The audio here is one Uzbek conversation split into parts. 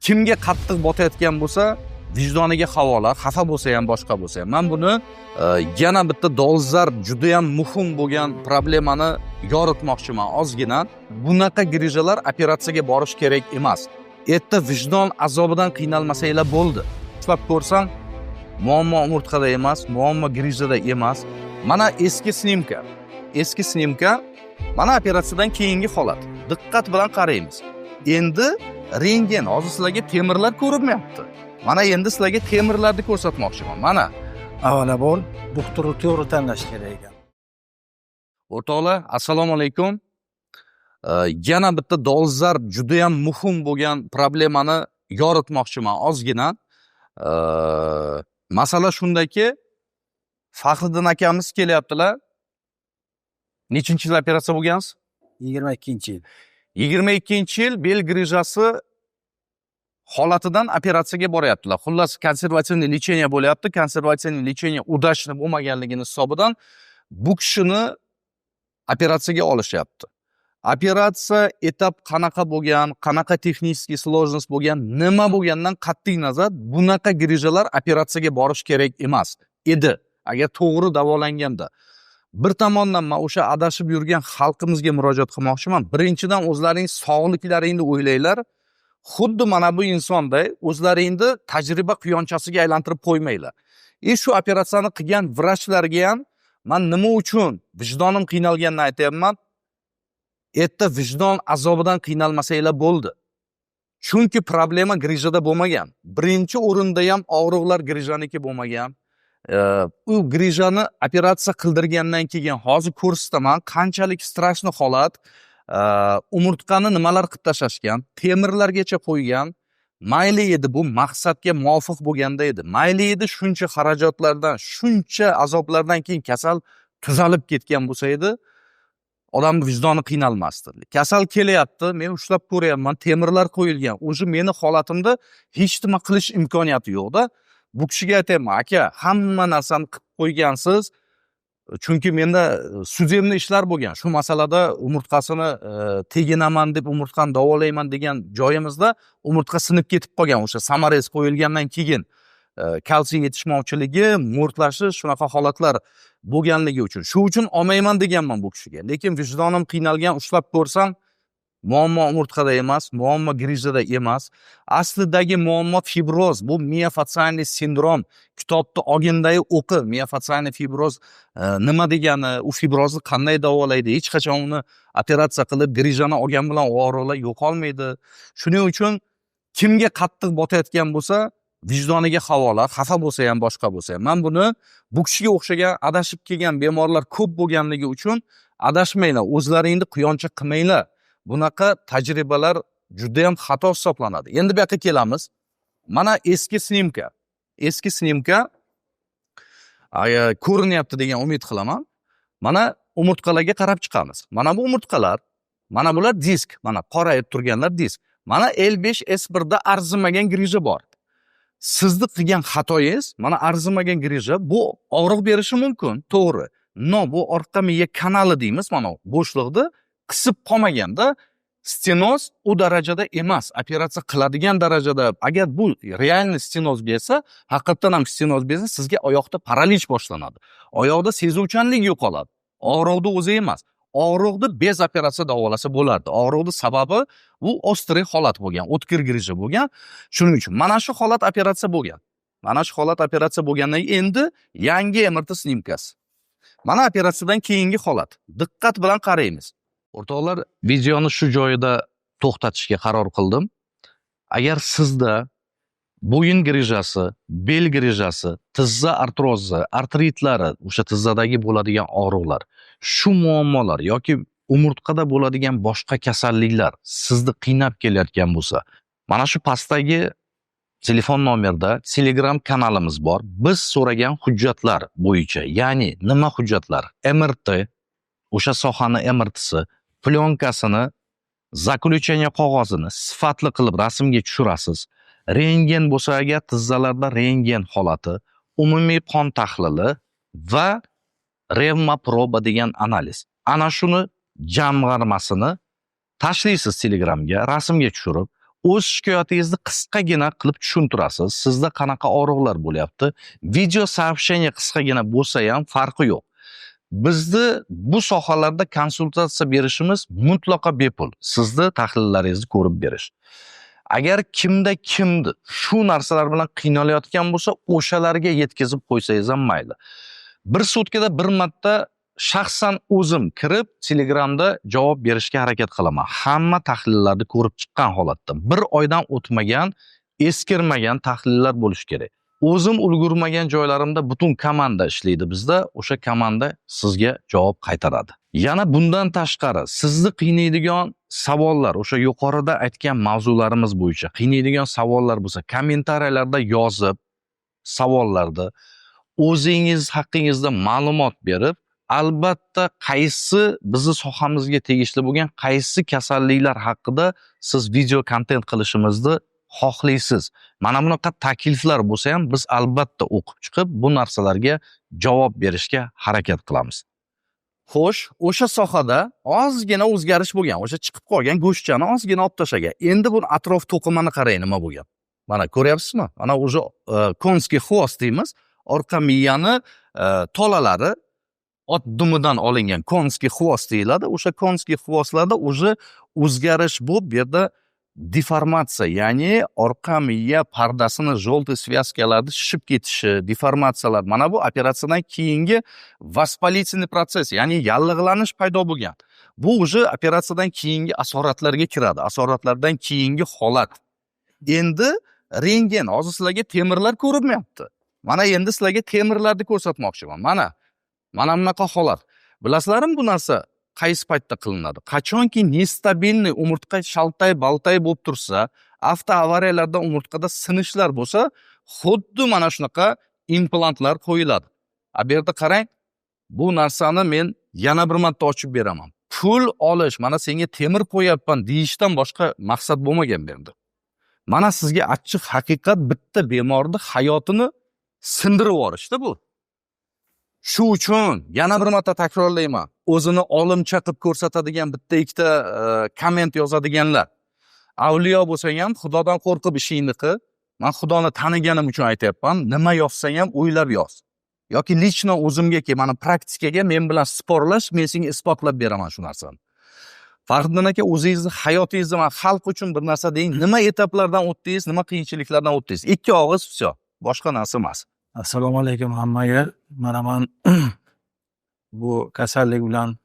kimga qattiq botayotgan bo'lsa, vijdoniga havola, xafa bo'lsa ham, boshqa bo'lsa ham. Men buni yana bitta dolzarb, juda ham muhim bo'lgan problemani yoritmoqchiman ozgina. Bunaqa grijalar operatsiyaga borish kerak emas. Erta vijdon azobidan qiynalmasanglar bo'ldi. Ishlab ko'rsang, muammo umurtqada emas, muammo grijada emas. Mana eski snimka. Eski snimka mana operatsiyadan keyingi holat. Diqqat bilan qaraymiz. Endi rentgen, hozir sizlarga temirlar ko'rinmayapti. Mana endi sizlarga temirlarni ko'rsatmoqchiman. Mana Avvalambor doktorni to'g'ri tanlash kerak ekan. o'rtoqlar, assalomu alaykum. Yana bitta dolzarb, juda ham muhim bo'lgan problemani yoritmoqchiman ozgina. Masala shundaki, Faxriddin akamiz kelyaptilar. Nechinchi yil operatsiya bo'lgansiz? 22-yil. 22-yil bel grijasi holatidan operatsiyaga boryaptilar. Xullas, konservativ lecheniya bo'lyapti. Konservativ lecheniya udashli bo'lmaganligini hisobidan bu kishini operatsiyaga olishyapti. Operatsiya etap qanaqa bo'lgan, qanaqa texnik sложность bo'lgan, nima bo'lgandan qat'iy nazar bunaqa grijalar operatsiyaga borish kerak emas edi, agar to'g'ri davolanganda. Bir tomondan men o'sha adashib yurgan xalqimizga murojaat qilmoqchiman. Birinchidan o'zlaring sog'liklaringni o'ylanglar. Xuddi mana bu insonday o'zlaringni tajriba quyonchasiga aylantirib qo'ymanglar. Shu operatsiyani qilgan vrachlarga ham men nima uchun vijdonim qiynalganini aytayapman. Erta vijdon azobidan qiynalmasanglar bo'ldi. Chunki problema grijada bo'lmagan. Birinchi o'rinda ham og'riqlar grijaniki bo'lmagan. U grijani operatsiya qildirgandan keyin hozir ko'rsataman qanchalik strashni holat, umurtqani nimalar qilib tashlashgan, temirlargacha qo'ygan. Mayli edi, bu maqsadga muvofiq bo'lganda edi. Mayli edi, shuncha xarajatlardan, shuncha azoblardan keyin kasal tuzalib ketgan bo'lsa edi, odamning vijdoni qiynalmasdi. Kasal kelyapti, men ushlab ko'ryapman, temirlar qo'yilgan. O'sha meni holatimda hech nima qilish imkoniyati yo'q-da. Bu kishiga aytayman, aka, hamma narsani qilib qo'ygansiz. Chunki menda sudebniy ishlar bo'lgan. Shu masalada umurtqasini teginaman deb umurtqani davolayman degan joyimizda umurtqa sinib ketib qolgan. O'sha samarez qo'yilgandan keyin kalsiy yetishmovchiligi, mo'rtlashi, shunaqa holatlar bo'lganligi uchun. Shu uchun olmayman deganman bu kishiga. Lekin vijdonim qiynalgan, ushlab ko'rsam, muammo umurtqada emas, muammo grijada emas. Aslidagi muammo fibroz, bu miofascialniy sindrom. Kitobda olgandagi o'qi, miofascialniy fibroz nima degani, u fibrozni qanday davolaydi? Hech qachon uni operatsiya qilib grijani olgan bilan og'riqlar yo'qolmaydi. Shuning uchun kimga qattiq botayotgan bo'lsa, vijdoniga havola, xafa bo'lsa ham, boshqa bo'lsa ham. Men buni bu kishiga o'xshagan adashib kelgan bemorlar ko'p bo'lganligi uchun adashmanglar, o'zlaringni quyoncha qilmanglar. Bunaqa tajribalar juda ham xato hisoblanadi. Endi bu yoqqa kelamiz. Mana eski snimka. Eski snimka ko'rinyapti degan umid qilaman. Mana umurtqalarga qarab chiqamiz. Mana bu umurtqalar, mana bular disk, mana qorayib turganlar disk. Mana L5S1 da arzimagan grija bor. Sizni qilgan xatoyingiz, mana arzimagan grija, bu og'riq berishi mumkin, to'g'ri. No, bu orqa miya kanali deymiz, mana bo'shliqda qisib qolmaganda stenoz u darajada emas, operatsiya qiladigan darajada. Agar bu realniy stenoz bo'lsa, haqiqatan ham stenoz bo'lsa, sizga oyoqda paralij boshlanadi. Oyoqda sezuvchanlik yo'qoladi. Og'riqni o'zi emas. Og'riqni bez operatsiya davolasa bo'lardi. Og'riqning sababi bu ostri holat bo'lgan, o'tkir grija bo'lgan. Shuning uchun mana shu holat operatsiya bo'lgan. Mana shu holat operatsiya bo'lgandan endi yangi MRT snimkasi. Mana operatsiyadan keyingi holat. Diqqat bilan qaraymiz. O'rtoqlar, videoni shu joyida to'xtatishga qaror qildim. Agar sizda bo'yin grijasi, bel grijasi, tizza artrozi, artritlari, o'sha tizzadagi bo'ladigan og'riqlar, shu muammolar yoki umurtqada bo'ladigan boshqa kasalliklar sizni qiynab kelayotgan bo'lsa, mana shu pastdagi telefon nomerda Telegram kanalimiz bor. Biz so'ragan hujjatlar bo'yicha, ya'ni nima hujjatlar? MRT, o'sha sohani MRTsi, plyonkasini, zaключение qog'ozini sifatli qilib rasmga tushirasiz. Rentgen bo'lsa agar tizzalarda rentgen holati, umumiy qon tahlili va revmaproba degan analiz. Ana shuni jamg'armasini tashlaysiz Telegramga, rasmga tushirib, o'z shikoyatingizni qisqagina qilib tushuntirasiz. Sizda qanaqa og'riqlar bo'lyapti? Video сообщение qisqagina bo'lsa ham farqi yo'q. Bizni bu sohalarda konsultatsiya berishimiz mutlaqo bepul. Sizni tahlillaringizni ko'rib berish. Agar kimda kimdi shu narsalar bilan qiynalayotgan bo'lsa, o'shalarga yetkazib qo'ysangiz ham mayli. Bir sutkada bir marta shaxsan o'zim kirib Telegramda javob berishga harakat qilaman. Hamma tahlillarni ko'rib chiqqan holatda. Bir oydan o'tmagan, eskirmagan tahlillar bo'lish kerak. O'zim ulgurmagan joylarimda butun komanda ishlaydi bizda, o'sha komanda sizga javob qaytaradi. Yana bundan tashqari sizni qiynaydigan savollar, o'sha yuqorida aytgan mavzularimiz bo'yicha qiynaydigan savollar bo'lsa, kommentariyalarda yozib, savollarda o'zingiz haqingizda ma'lumot berib, albatta qaysi bizni sohamizga tegishli bo'lgan qaysi kasalliklar haqida siz video kontent qilishimizni xohlaysiz. Mana bunaqa takliflar bo'lsa ham biz albatta o'qib chiqib bu narsalarga javob berishga harakat qilamiz. Xo'sh, o'sha sohada ozgina o'zgarish bo'lgan, o'sha chiqib qolgan go'shtchani ozgina olib tashlagan. Endi bu atrof to'qimani qarang nima bo'lgan. Mana ko'ryapsizmi? Mana o'sha konskiy xvost deymiz, orqa miyani tolalari ot dumidan olingan konskiy xvost deyiladi. O'sha konskiy xvostlarda o'zgarish bo'lib, bu yerda deformatsiya, ya'ni orqa miya pardasini желтый связкалari shishib ketishi, deformatsiyalar. Mana bu operatsiyadan keyingi воспалительный proses, ya'ni yallig'lanish paydo bo'lgan. Bu operatsiyadan keyingi asoratlarga kiradi. Asoratlardan keyingi holat. Endi rentgen, hozir sizlarga temirlar ko'rinmayapti. Mana endi sizlarga temirlarni ko'rsatmoqchiman. Mana bunaqa holat. Bilasizlarmi bu narsa qaysi paytda qilinadi? Qachonki nestabilniy umurtqa shaltay-baltay bo'lib tursa, avtoavariyalarda umurtqada sinishlar bo'lsa, xuddi mana shunaqa implantlar qo'yiladi. Bu yerda qarang, bu narsani men yana bir marta ochib beraman. Pul olish, mana senga temir qo'yapman deyishdan boshqa maqsad bo'lmagan bu yerda. Mana sizga achchiq haqiqat, bitta bemorni hayotini sindirib yuborishdi bu. Shu uchun yana bir marta takrorlayman. O'zini olimcha qilib ko'rsatadigan bitta ikkita komment yozadiganlar. Avliyo bo'lsang ham Xudodan qo'rqib ishingni qil. Men Xudoni taniganim uchun aytayapman. Nima yozsang ham o'ylab yoz. Yoki lichno o'zimga kel, mana praktikaga men bilan sporlash, men senga isbotlab beraman shu narsani. Fariddin aka, o'zingizni hayotingizni man xalq uchun bir narsa deyin. Nima etaplardan o'tdingiz, nima qiyinchiliklardan o'tdingiz? Ikki og'iz vsyo, boshqa narsa emas. Assalomu alaykum hammaga. Mana men bu kasallik bilan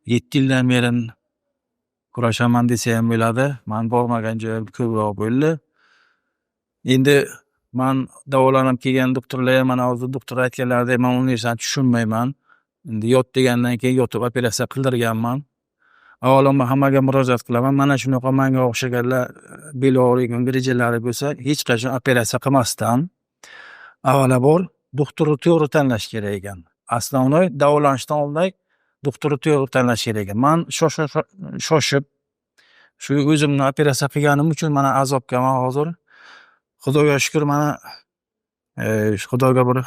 7 yildan beri kurashaman desa ham bo'ladi. Men bormagan joyim ko'proq bo'ldi. Endi men davolanib kelgan doktorlar, mana hozir doktor aytganlaridek, men uni esa tushunmayman. Endi yot degandan keyin yotib operatsiya qildirganman. Avvalambor hammaga murojaat qilaman. Mana shunaqa menga o'xshaganlar bel og'rigan rejalari bo'lsa, hech qachon operatsiya qilmasdan avvalambor doktorni to'g'ri tanlash kerak ekan. Asosiy davolanishdan oldin doktorni to'g'ri tanlash kerak ekan. Men shoshib shu o'zimni operatsiya qilganim uchun mana azobga men hozir Xudoga shukr, mana Xudoga bir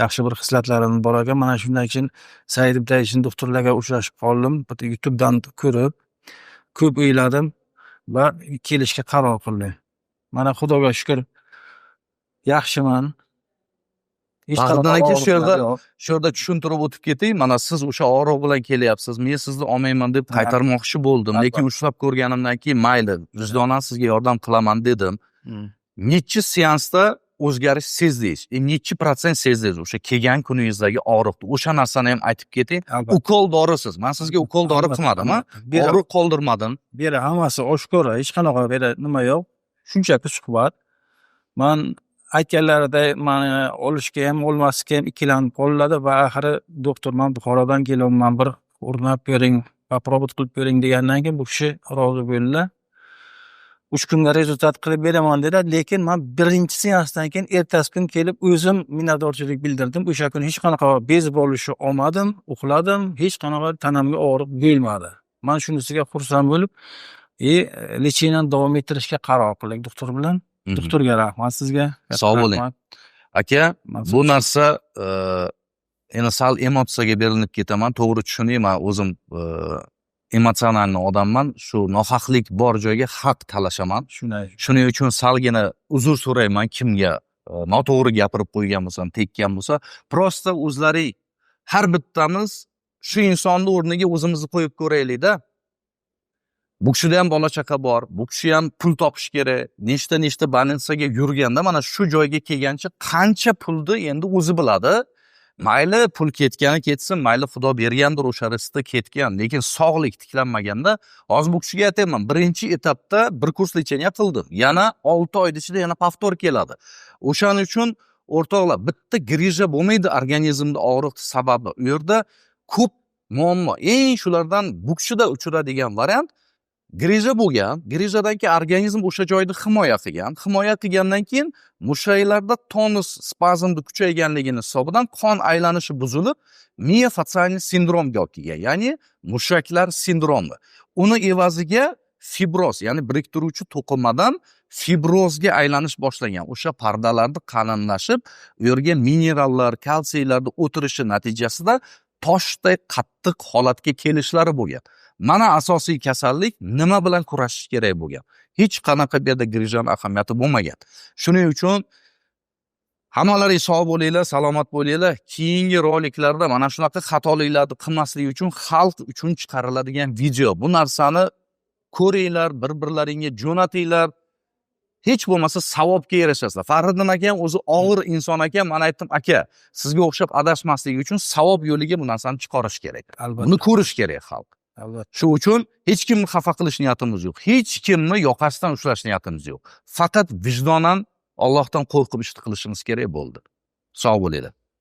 yaxshi bir xislatlarim bor ekan. Mana shundan keyin Said ibn Tayshin doktorlarga uchrashib qoldim. YouTube'dan ko'rib, ko'p o'yladim va kelishga qaror qildim. Mana Xudoga shukr yaxshiman. Fariddin aka, shu yerda tushuntirib o'tib ketay. Mana siz o'sha og'riq bilan kelyapsiz. Men sizni olmayman deb qaytarmoqchi bo'ldim, lekin ushlab ko'rganimdan keyin mayli, vijdonan sizga yordam qilaman dedim. Nechi seansda o'zgarish sezdingiz? Nechi % sezdingiz o'sha kelgan kuningizdagi og'riqni? O'sha narsani ham aytib keting. Ukol dorisiz. Men sizga ukol dori qilmadim, ha? Og'riq qoldirmadim. Bera hammasi oshkor, hech qanaqa bera nima yo'q. Shunchaki suhbat. Men aytganlaridek meni olishga ham olmasga ham ikkilanib qoladi va oxiri doktor, men Buxorodan kelyapman, bir o'rnab bering, попробовать qilib bering degandan keyin bu kishi rozi bo'ldilar. 3 kunga rezultat qilib beraman dedi, lekin men birinchi seansdan keyin ertasi kun kelib o'zim minnatdorchilik bildirdim. O'sha kun hech qanaqa bez bo'lishi olmadim, uxladim, hech qanaqa tanamga og'riq bo'lmadi. Men shunisiga xursand bo'lib, lecheniyadan davom ettirishga qaror qildik doktor bilan. Doktorga rahmat sizga. Sog' bo'ling. Aka, bu narsa endi sal emotsiyaga berilib ketaman, to'g'ri tushunayman, o'zim emotsionalni odamman. Shu nohaqlik bor joyga haq talashaman. Shuning uchun salgina uzr so'rayman kimga noto'g'ri gapirib qo'ygan bo'lsam, tekkan bo'lsa, prosta o'zlaring har bittamiz shu insonni o'rniga o'zimizni qo'yib ko'raylik-da. Bu kishida ham bola chaqa bor, bu kishi ham pul topish kerak. Nechta banitsaga yurganda mana shu joyga kelgancha qancha pulni endi o'zi biladi. Mayli pul ketgani ketsin, mayli Xudo bergandir o'sha rizqda ketgan, lekin sog'lik tiklanmaganda, hozir bu kishiga aytayman, birinchi etapda bir kurs lecheniya qildim. Yana 6 oy ichida yana повтор keladi. O'shaning uchun o'rtoqlar, bitta grija bo'lmaydi organizmda og'riq sababi. U yerda ko'p muammo. Eng shulardan bu kishida uchraydigan variant grija bo'lgan. Grijadan keyin organizm o'sha joyni himoya qilgan. Himoya qilgandan keyin mushaklarda tonus spazmni kuchayganligini hisobidan qon aylanishi buzilib, miofascial sindromga olib kelgan. Ya'ni mushaklar sindromi. Uni evaziga fibroz, ya'ni biriktiruvchi to'qimadan fibrozga aylanish boshlagan. O'sha pardalarni qalinlashib, u yerga minerallar, kalsiylarni o'tirishi natijasida toshday qattiq holatga kelishlari bo'lgan. Mana asosiy kasallik nima bilan kurashish kerak bo'lgan. Hech qanaqa bu yerda grijani ahamiyati bo'lmagan. Shuning uchun hammalaring sog' bo'linglar, salomat bo'linglar. Keyingi roliklarda mana shunaqa xatoliklarni qilmaslik uchun xalq uchun chiqariladigan video. Bu narsani ko'ringlar, bir-birlaringga jo'natinglar. Hech bo'lmasa savobga erishasizlar. Fariddin aka ham o'zi og'ir inson ekan, men aytdim, aka, sizga o'xshab adashmaslik uchun savob yo'liga bu narsani chiqarish kerak. Buni ko'rish kerak xalq. Albatta. Shu uchun hech kimni xafa qilish niyatimiz yo'q. Hech kimni yoqasidan ushlash niyatimiz yo'q. Faqat vijdonan Allohdan qo'rqib ishni qilishimiz kerak bo'ldi. Sog' bo'linglar.